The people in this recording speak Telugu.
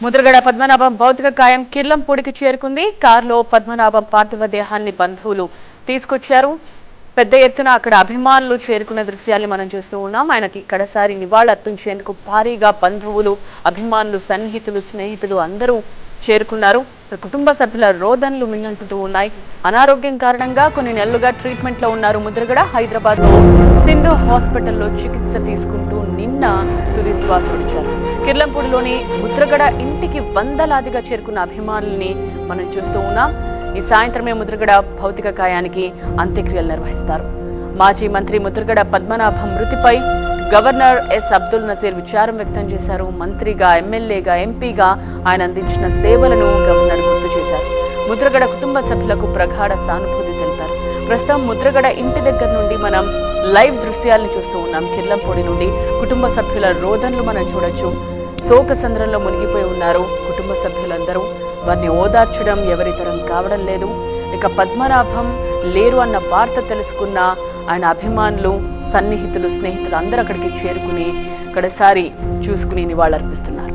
ముద్రగడ పద్మనాభం భౌతిక కాయం కిర్లంపూడికి చేరుకుంది. కారులో పద్మనాభం పార్థివ దేహాన్ని బంధువులు తీసుకొచ్చారు. పెద్ద ఎత్తున అక్కడ అభిమానులు చేరుకున్న దృశ్యాన్ని మనం చూస్తూ ఉన్నాం. ఆయనకి కడసారి నివాళులర్పించేందుకు భారీగా బంధువులు, అభిమానులు, సన్నిహితులు, స్నేహితులు అందరూ చేరుకున్నారు. కుటుంబ సభ్యుల రోదనలు మిన్నంటుతూ ఉన్నాయి. అనారోగ్యం కారణంగా కొన్ని నెలలుగా ట్రీట్మెంట్ లో ఉన్నారు ముద్రగడ. హైదరాబాద్ లో సింధు హాస్పిటల్లో చికిత్స తీసుకుంటూ నిన్న తుది శ్వాస విడిచారు. కిర్లంపూడిలోని ముద్రగడ ఇంటికి వందలాదిగా చేరుకున్న అభిమానుల్ని మనం చూస్తూ ఉన్నాం. ఈ సాయంత్రమే ముద్రగడ భౌతిక కాయానికి అంత్యక్రియలు నిర్వహిస్తారు. మాజీ మంత్రి ముద్రగడ పద్మనాభం మృతిపై గవర్నర్ ఎస్ అబ్దుల్ నజీర్ విచారం వ్యక్తం చేశారు. మంత్రిగా, ఎమ్మెల్యేగా, ఎంపీగా ఆయన అందించిన సేవలను గవర్నర్ గుర్తు చేశారు. ముద్రగడ కుటుంబ సభ్యులకు ప్రగాఢ సానుభూతి తెలిపారు. ప్రస్తుతం ముద్రగడ ఇంటి దగ్గర నుండి మనం లైవ్ దృశ్యాలను చూస్తూ ఉన్నాం. కిర్లంపూడి నుండి కుటుంబ సభ్యుల రోదనలు మనం చూడొచ్చు. శోక సంద్రంలో మునిగిపోయి ఉన్నారు కుటుంబ సభ్యులందరూ. వారిని ఓదార్చడం ఎవరితరం కావడం లేదు. ఇక పద్మనాభం లేరు అన్న వార్త తెలుసుకున్న ఆయన అభిమానులు, సన్నిహితులు, స్నేహితులు అందరూ అక్కడికి చేరుకుని కడసారి చూసుకుని నివాళులర్పిస్తున్నారు.